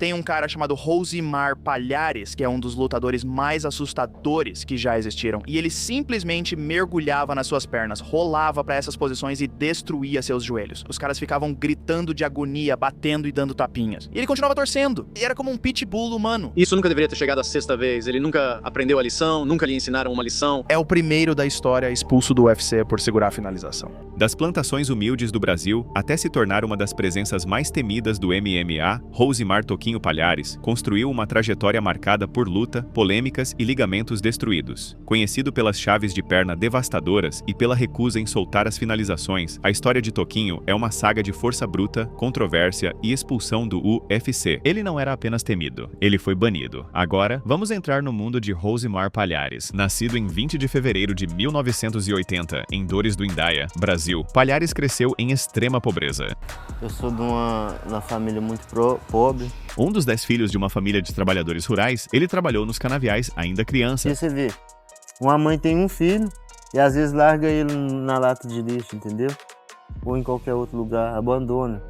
tem um cara chamado Rosimar Palhares, que é um dos lutadores mais assustadores que já existiram, e ele simplesmente mergulhava nas suas pernas, rolava pra essas posições e destruía seus joelhos. Os caras ficavam gritando de agonia, batendo e dando tapinhas. E ele continuava torcendo. E era como um pitbull humano. Isso nunca deveria ter chegado à sexta vez. Ele nunca aprendeu a lição, nunca lhe ensinaram uma lição. É o primeiro da história expulso do UFC por segurar a finalização. Das plantações humildes do Brasil até se tornar uma das presenças mais temidas do MMA, Rosimar Toquinho Palhares construiu uma trajetória marcada por luta, polêmicas e ligamentos destruídos. Conhecido pelas chaves de perna devastadoras e pela recusa em soltar as finalizações, a história de Toquinho é uma saga de força bruta, controvérsia e expulsão do UFC. Ele não era apenas temido, ele foi banido. Agora, vamos entrar no mundo de Rosimar Palhares. Nascido em 20 de fevereiro de 1980, em Dores do Indaia, Brasil, Palhares cresceu em extrema pobreza. Eu sou de uma família muito pobre. Um dos 10 filhos de uma família de trabalhadores rurais, ele trabalhou nos canaviais ainda criança. E você vê, uma mãe tem um filho e às vezes larga ele na lata de lixo, entendeu? Ou em qualquer outro lugar, abandona.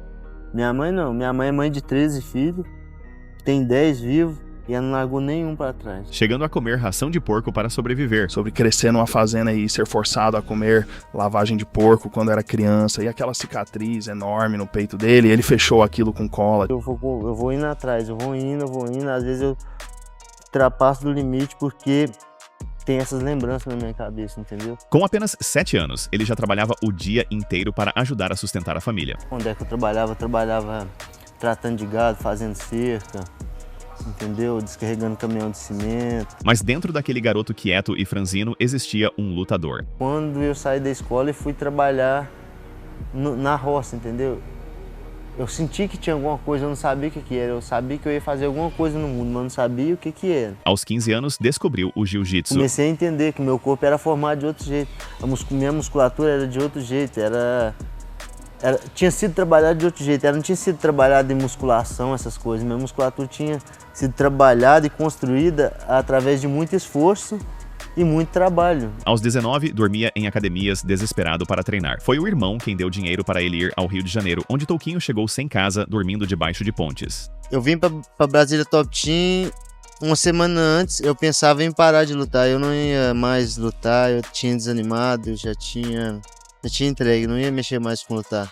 Minha mãe não, minha mãe é mãe de 13 filhos, tem 10 vivos e ela não largou nenhum para trás. Chegando a comer ração de porco para sobreviver. Sobre crescer numa fazenda e ser forçado a comer lavagem de porco quando era criança, e aquela cicatriz enorme no peito dele, ele fechou aquilo com cola. Eu vou indo atrás, eu vou indo, às vezes eu ultrapasso do limite porque tem essas lembranças na minha cabeça, entendeu? Com apenas 7 anos, ele já trabalhava o dia inteiro para ajudar a sustentar a família. Onde é que eu trabalhava? Eu trabalhava tratando de gado, fazendo cerca, entendeu? Descarregando caminhão de cimento. Mas dentro daquele garoto quieto e franzino existia um lutador. Quando eu saí da escola e fui trabalhar na roça, entendeu? Eu senti que tinha alguma coisa, eu não sabia o que era. Eu sabia que eu ia fazer alguma coisa no mundo, mas não sabia o que era. Aos 15 anos, descobriu o jiu-jitsu. Comecei a entender que meu corpo era formado de outro jeito. Minha musculatura era de outro jeito, tinha sido trabalhado de outro jeito. Ela não tinha sido trabalhada em musculação, essas coisas. Minha musculatura tinha sido trabalhada e construída através de muito esforço e muito trabalho. Aos 19, dormia em academias desesperado para treinar. Foi o irmão quem deu dinheiro para ele ir ao Rio de Janeiro, onde Toquinho chegou sem casa, dormindo debaixo de pontes. Eu vim para Brasília Top Team uma semana antes, eu pensava em parar de lutar. Eu não ia mais lutar, eu tinha desanimado, eu já tinha entregue, não ia mexer mais com lutar.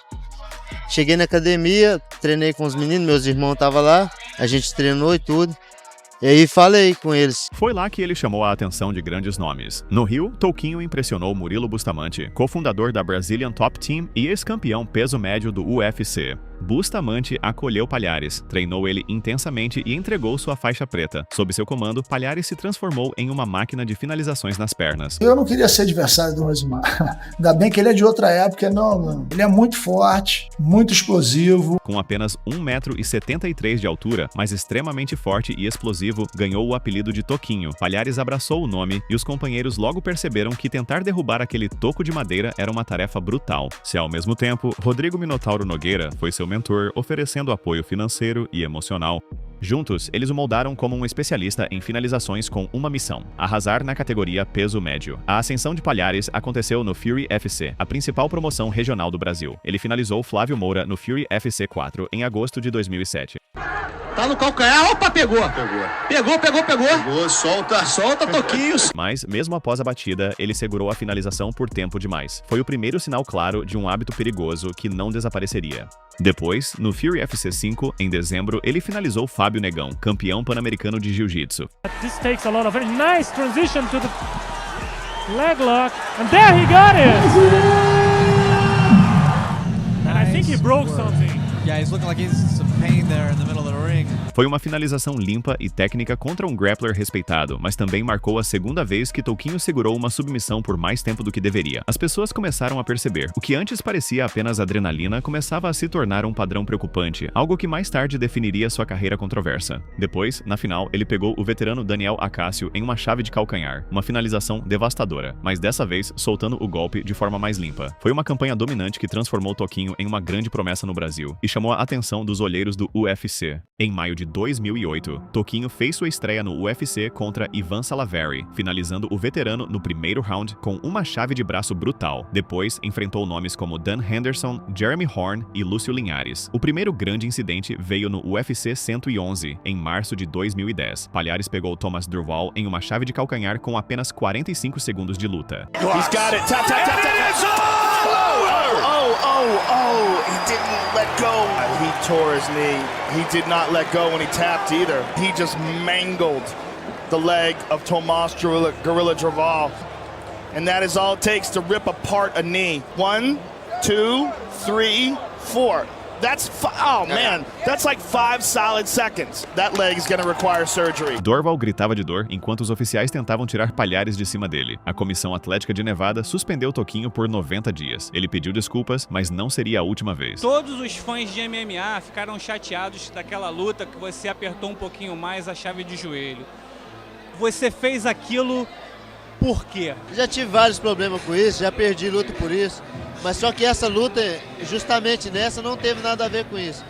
Cheguei na academia, treinei com os meninos, meus irmãos estavam lá, a gente treinou e tudo. E aí falei com eles. Foi lá que ele chamou a atenção de grandes nomes. No Rio, Toquinho impressionou Murilo Bustamante, cofundador da Brazilian Top Team e ex-campeão peso médio do UFC. Bustamante acolheu Palhares, treinou ele intensamente e entregou sua faixa preta. Sob seu comando, Palhares se transformou em uma máquina de finalizações nas pernas. Eu não queria ser adversário do Rosimar. Ainda bem que ele é de outra época, não. Ele é muito forte, muito explosivo. Com apenas 1,73 m de altura, mas extremamente forte e explosivo, ganhou o apelido de Toquinho. Palhares abraçou o nome e os companheiros logo perceberam que tentar derrubar aquele toco de madeira era uma tarefa brutal. Se ao mesmo tempo, Rodrigo Minotauro Nogueira foi seu mentor, oferecendo apoio financeiro e emocional. Juntos, eles o moldaram como um especialista em finalizações com uma missão: arrasar na categoria peso médio. A ascensão de Palhares aconteceu no Fury FC, a principal promoção regional do Brasil. Ele finalizou Flávio Moura no Fury FC 4 em agosto de 2007. Tá no calcanhar, opa, pegou. Pegou, solta, Toquinhos. Mas, mesmo após a batida, ele segurou a finalização por tempo demais. Foi o primeiro sinal claro de um hábito perigoso que não desapareceria. Depois, no Fury FC 5, em dezembro, ele finalizou Fábio Negão, campeão pan-americano de jiu-jitsu. This takes a lot of very nice transition to the leg lock, and there he got it. And I think he broke something. Yeah, he's looking like he's some pain there in the middle of the ring. Foi uma finalização limpa e técnica contra um grappler respeitado, mas também marcou a segunda vez que Toquinho segurou uma submissão por mais tempo do que deveria. As pessoas começaram a perceber. O que antes parecia apenas adrenalina começava a se tornar um padrão preocupante, algo que mais tarde definiria sua carreira controversa. Depois, na final, ele pegou o veterano Daniel Acácio em uma chave de calcanhar, uma finalização devastadora, mas dessa vez soltando o golpe de forma mais limpa. Foi uma campanha dominante que transformou Toquinho em uma grande promessa no Brasil e chamou a atenção dos olheiros do UFC. Em maio de 2008, Toquinho fez sua estreia no UFC contra Ivan Salaverry, finalizando o veterano no primeiro round com uma chave de braço brutal. Depois, enfrentou nomes como Dan Henderson, Jeremy Horn e Lúcio Linhares. O primeiro grande incidente veio no UFC 111, em março de 2010. Palhares pegou Thomas Durval em uma chave de calcanhar com apenas 45 segundos de luta. He's got it. Tap, tap, tap, tap. He didn't let go. He tore his knee. He did not let go when he tapped either. He just mangled the leg of Tomas Gorilla Durval. And that is all it takes to rip apart a knee. 1, 2, 3, 4. That's like 5 solid seconds. That leg is going to require surgery. Durval gritava de dor enquanto os oficiais tentavam tirar Palhares de cima dele. A Comissão Atlética de Nevada suspendeu Toquinho por 90 dias. Ele pediu desculpas, mas não seria a última vez. Todos os fãs de MMA ficaram chateados daquela luta que você apertou um pouquinho mais a chave de joelho. Você fez aquilo por quê? Já tive vários problemas com isso, já perdi luta por isso. Mas só que essa luta, justamente nessa, não teve nada a ver com isso.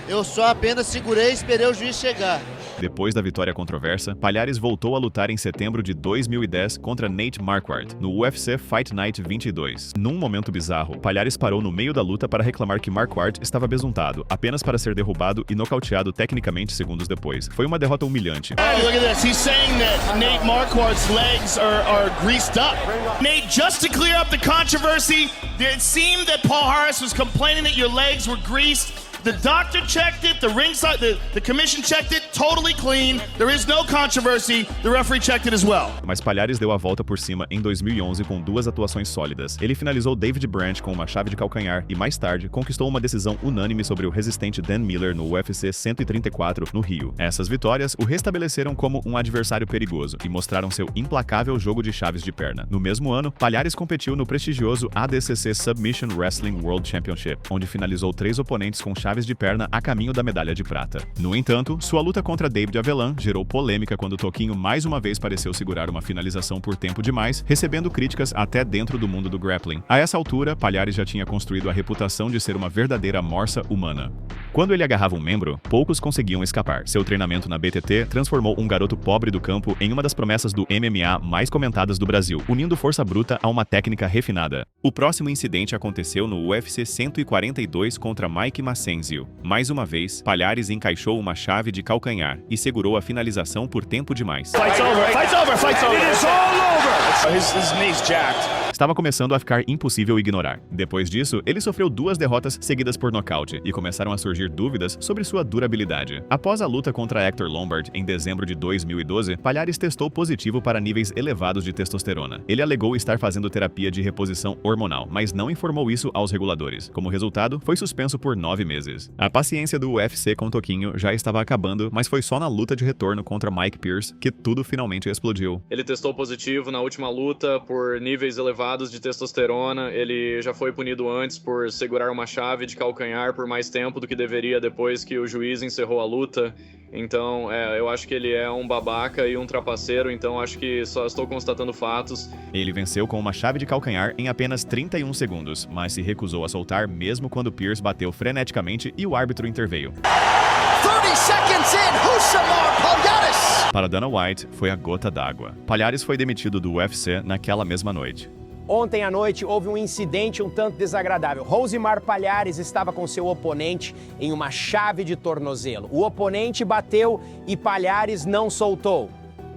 Eu só apenas segurei e esperei o juiz chegar. Depois da vitória controversa, Palhares voltou a lutar em setembro de 2010 contra Nate Marquardt, no UFC Fight Night 22. Num momento bizarro, Palhares parou no meio da luta para reclamar que Marquardt estava besuntado, apenas para ser derrubado e nocauteado tecnicamente segundos depois. Foi uma derrota humilhante. Oh, look at this. He's saying that Nate Marquardt's legs are greased up. Nate, just to clear up the controversy, it seemed that Paul Harris was complaining that your legs were greased. The doctor checked it, the ringside, the commission checked it, totally clean. There is no controversy. The referee checked it as well. Mas Palhares deu a volta por cima em 2011 com 2 atuações sólidas. Ele finalizou David Branch com uma chave de calcanhar e, mais tarde, conquistou uma decisão unânime sobre o resistente Dan Miller no UFC 134, no Rio. Essas vitórias o restabeleceram como um adversário perigoso e mostraram seu implacável jogo de chaves de perna. No mesmo ano, Palhares competiu no prestigioso ADCC Submission Wrestling World Championship, onde finalizou 3 oponentes com chaves de perna a caminho da medalha de prata. No entanto, sua luta contra David Avellan gerou polêmica quando Toquinho mais uma vez pareceu segurar uma finalização por tempo demais, recebendo críticas até dentro do mundo do grappling. A essa altura, Palhares já tinha construído a reputação de ser uma verdadeira morsa humana. Quando ele agarrava um membro, poucos conseguiam escapar. Seu treinamento na BTT transformou um garoto pobre do campo em uma das promessas do MMA mais comentadas do Brasil, unindo força bruta a uma técnica refinada. O próximo incidente aconteceu no UFC 142 contra Mike Massenzio. Mais uma vez, Palhares encaixou uma chave de calcanhar e segurou a finalização por tempo demais. Fight's over, fight's over, fight's over. It is all over. His knee's jacked. Estava começando a ficar impossível ignorar. Depois disso, ele sofreu 2 derrotas seguidas por nocaute e começaram a surgir dúvidas sobre sua durabilidade. Após a luta contra Hector Lombard em dezembro de 2012, Palhares testou positivo para níveis elevados de testosterona. Ele alegou estar fazendo terapia de reposição hormonal, mas não informou isso aos reguladores. Como resultado, foi suspenso por 9 meses. A paciência do UFC com Toquinho já estava acabando, mas foi só na luta de retorno contra Mike Pierce que tudo finalmente explodiu. Ele testou positivo na última luta por níveis elevados de testosterona. Ele já foi punido antes por segurar uma chave de calcanhar por mais tempo do que deveria depois que o juiz encerrou a luta. Então, eu acho que ele é um babaca e um trapaceiro, então acho que só estou constatando fatos. Ele venceu com uma chave de calcanhar em apenas 31 segundos, mas se recusou a soltar mesmo quando Pierce bateu freneticamente e o árbitro interveio. 30 seconds in, Rousimar Palhares. Para Dana White, foi a gota d'água. Palhares foi demitido do UFC naquela mesma noite. Ontem à noite houve um incidente um tanto desagradável. Rousimar Palhares estava com seu oponente em uma chave de tornozelo. O oponente bateu e Palhares não soltou.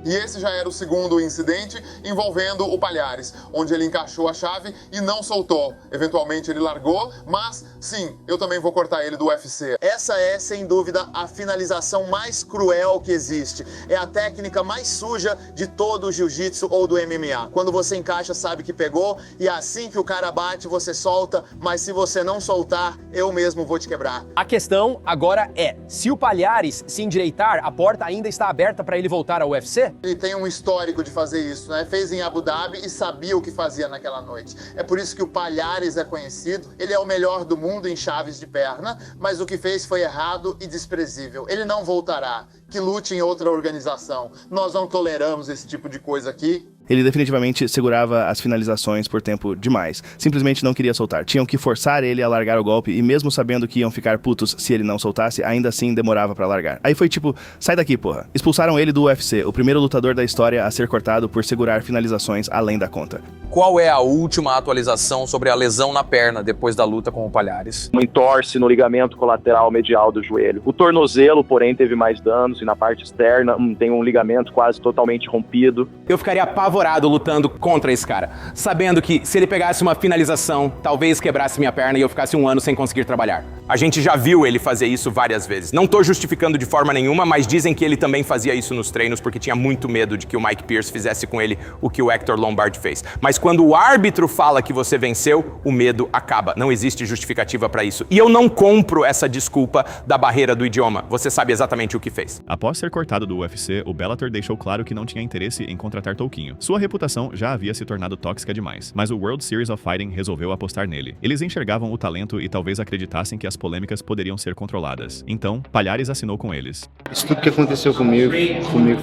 E esse já era o segundo incidente envolvendo o Palhares, onde ele encaixou a chave e não soltou. Eventualmente ele largou, mas sim, eu também vou cortar ele do UFC. Essa é, sem dúvida, a finalização mais cruel que existe. É a técnica mais suja de todo o jiu-jitsu ou do MMA. Quando você encaixa, sabe que pegou, e assim que o cara bate, você solta, mas se você não soltar, eu mesmo vou te quebrar. A questão agora é, se o Palhares se endireitar, a porta ainda está aberta para ele voltar ao UFC? Ele tem um histórico de fazer isso, né? Fez em Abu Dhabi e sabia o que fazia naquela noite. É por isso que o Palhares é conhecido. Ele é o melhor do mundo em chaves de perna, mas o que fez foi errado e desprezível. Ele não voltará. que lute em outra organização. Nós não toleramos esse tipo de coisa aqui. Ele definitivamente segurava as finalizações por tempo demais. Simplesmente não queria soltar. Tinham que forçar ele a largar o golpe e mesmo sabendo que iam ficar putos se ele não soltasse, ainda assim demorava pra largar. Aí foi tipo, sai daqui, porra. Expulsaram ele do UFC, o primeiro lutador da história a ser cortado por segurar finalizações além da conta. Qual é a última atualização sobre a lesão na perna depois da luta com o Palhares? Um entorse no ligamento colateral medial do joelho. O tornozelo, porém, teve mais danos e na parte externa tem um ligamento quase totalmente rompido. Eu ficaria apavorado lutando contra esse cara, sabendo que se ele pegasse uma finalização, talvez quebrasse minha perna e eu ficasse 1 ano sem conseguir trabalhar. A gente já viu ele fazer isso várias vezes. Não tô justificando de forma nenhuma, mas dizem que ele também fazia isso nos treinos porque tinha muito medo de que o Mike Pierce fizesse com ele o que o Hector Lombard fez. Mas quando o árbitro fala que você venceu, o medo acaba. Não existe justificativa pra isso. E eu não compro essa desculpa da barreira do idioma. Você sabe exatamente o que fez. Após ser cortado do UFC, o Bellator deixou claro que não tinha interesse em contratar Touquinho. Sua reputação já havia se tornado tóxica demais, mas o World Series of Fighting resolveu apostar nele. Eles enxergavam o talento e talvez acreditassem que as polêmicas poderiam ser controladas. Então, Palhares assinou com eles. Isso tudo que aconteceu comigo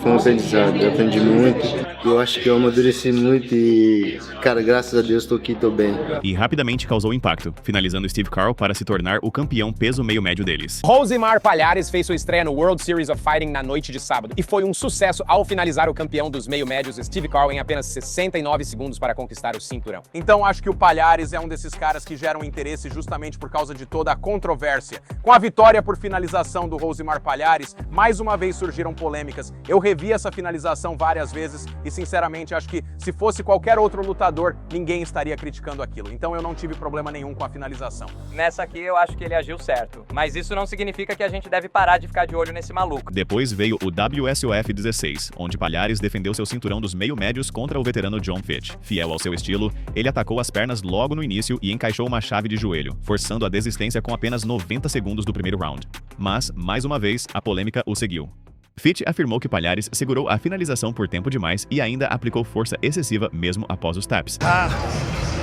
foi um aprendizado. Eu aprendi muito. Eu acho que eu amadureci muito e, cara, graças a Deus tô aqui, tô bem. E rapidamente causou impacto, finalizando Steve Carl para se tornar o campeão peso meio médio deles. Rosimar Palhares fez sua estreia no World Series of Fighting na noite de sábado e foi um sucesso ao finalizar o campeão dos meio médios Steve Carl em apenas 69 segundos para conquistar o cinturão. Então acho que o Palhares é um desses caras que geram interesse justamente por causa de toda a controvérsia. Com a vitória por finalização do Rosimar Palhares, mais uma vez surgiram polêmicas. Eu revi essa finalização várias vezes e sinceramente acho que se fosse qualquer outro lutador, ninguém estaria criticando aquilo. Então eu não tive problema nenhum com a finalização. Nessa aqui eu acho que ele agiu certo, mas isso não significa que a gente deve parar de ficar de olho nesse maluco. Depois veio o WSOF 16, onde Palhares defendeu seu cinturão dos meio médios contra o veterano John Fitch. Fiel ao seu estilo, ele atacou as pernas logo no início e encaixou uma chave de joelho, forçando a desistência com apenas 90 segundos do primeiro round. Mas, mais uma vez, a polêmica o seguiu. Fitch afirmou que Palhares segurou a finalização por tempo demais e ainda aplicou força excessiva mesmo após os taps.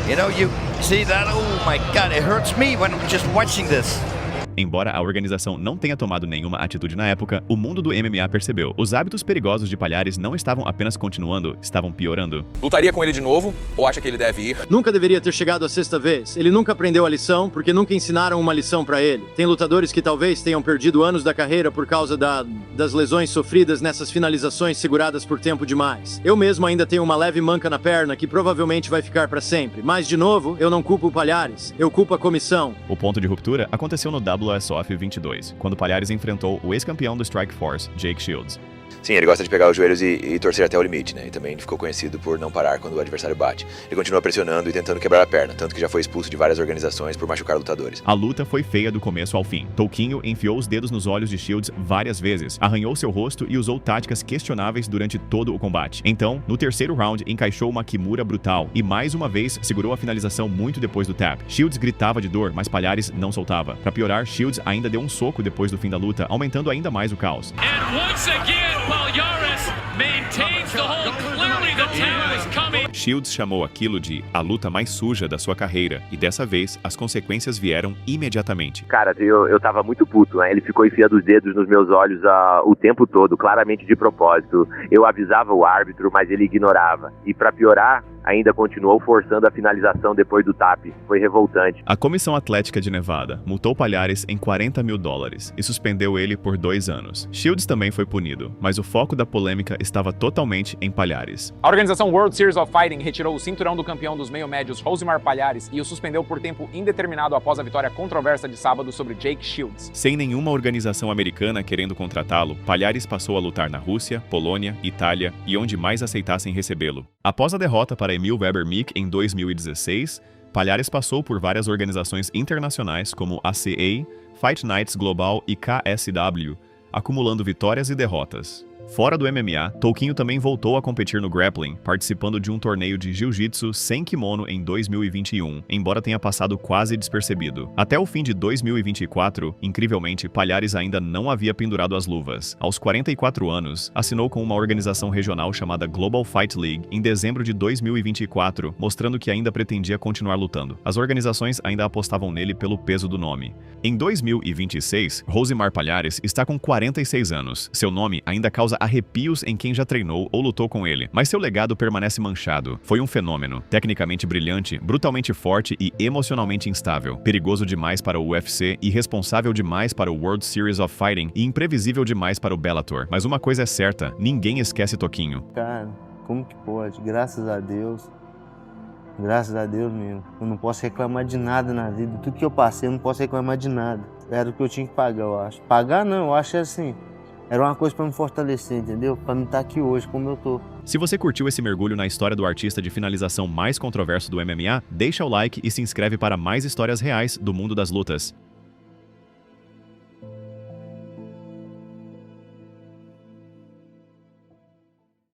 You see that? Oh my God, it hurts me when I'm just watching this. Embora a organização não tenha tomado nenhuma atitude na época, o mundo do MMA percebeu. Os hábitos perigosos de Palhares não estavam apenas continuando, estavam piorando. Lutaria com ele de novo? Ou acha que ele deve ir? Nunca deveria ter chegado a 6ª vez. Ele nunca aprendeu a lição porque nunca ensinaram uma lição pra ele. Tem lutadores que talvez tenham perdido anos da carreira por causa das lesões sofridas nessas finalizações seguradas por tempo demais. Eu mesmo ainda tenho uma leve manca na perna que provavelmente vai ficar pra sempre. Mas, de novo, eu não culpo o Palhares. Eu culpo a comissão. O ponto de ruptura aconteceu no WSOF 22, quando Palhares enfrentou o ex-campeão do Strike Force, Jake Shields. Sim, ele gosta de pegar os joelhos e torcer até o limite, né? E também ficou conhecido por não parar quando o adversário bate. Ele continua pressionando e tentando quebrar a perna, tanto que já foi expulso de várias organizações por machucar lutadores. A luta foi feia do começo ao fim. Touquinho enfiou os dedos nos olhos de Shields várias vezes, arranhou seu rosto e usou táticas questionáveis durante todo o combate. Então, no terceiro round, encaixou uma Kimura brutal e mais uma vez segurou a finalização muito depois do tap. Shields gritava de dor, mas Palhares não soltava. Pra piorar, Shields ainda deu um soco depois do fim da luta, aumentando ainda mais o caos. Shields chamou aquilo de a luta mais suja da sua carreira, e dessa vez as consequências vieram imediatamente. Cara, eu tava muito puto, né? Ele ficou enfiando os dedos nos meus olhos o tempo todo, claramente de propósito. Eu avisava o árbitro, mas ele ignorava. E pra piorar, ainda continuou forçando a finalização depois do tap. Foi revoltante. A Comissão Atlética de Nevada multou Palhares em $40 mil e suspendeu ele por 2 anos. Shields também foi punido, mas o foco da polêmica estava totalmente em Palhares. A organização World Series of Fighting retirou o cinturão do campeão dos meio-médios Rosimar Palhares e o suspendeu por tempo indeterminado após a vitória controversa de sábado sobre Jake Shields. Sem nenhuma organização americana querendo contratá-lo, Palhares passou a lutar na Rússia, Polônia, Itália e onde mais aceitassem recebê-lo. Após a derrota para Emil Weber Meek em 2016, Palhares passou por várias organizações internacionais como ACA, Fight Nights Global e KSW, acumulando vitórias e derrotas. Fora do MMA, Toquinho também voltou a competir no grappling, participando de um torneio de jiu-jitsu sem kimono em 2021, embora tenha passado quase despercebido. Até o fim de 2024, incrivelmente, Palhares ainda não havia pendurado as luvas. Aos 44 anos, assinou com uma organização regional chamada Global Fight League em dezembro de 2024, mostrando que ainda pretendia continuar lutando. As organizações ainda apostavam nele pelo peso do nome. Em 2026, Rosimar Palhares está com 46 anos. Seu nome ainda causa arrepios em quem já treinou ou lutou com ele, mas seu legado permanece manchado. Foi um fenômeno, tecnicamente brilhante, brutalmente forte e emocionalmente instável, perigoso demais para o UFC, irresponsável demais para o World Series of Fighting e imprevisível demais para o Bellator. Mas uma coisa é certa, ninguém esquece Toquinho. Cara, como que pode? Graças a Deus mesmo. Eu não posso reclamar de nada na vida. Tudo que eu passei, eu não posso reclamar de nada. Era o que eu tinha que pagar, eu acho. Pagar não, eu acho assim. Era uma coisa pra me fortalecer, entendeu? Pra me estar aqui hoje, como eu tô. Se você curtiu esse mergulho na história do artista de finalização mais controverso do MMA, deixa o like e se inscreve para mais histórias reais do mundo das lutas.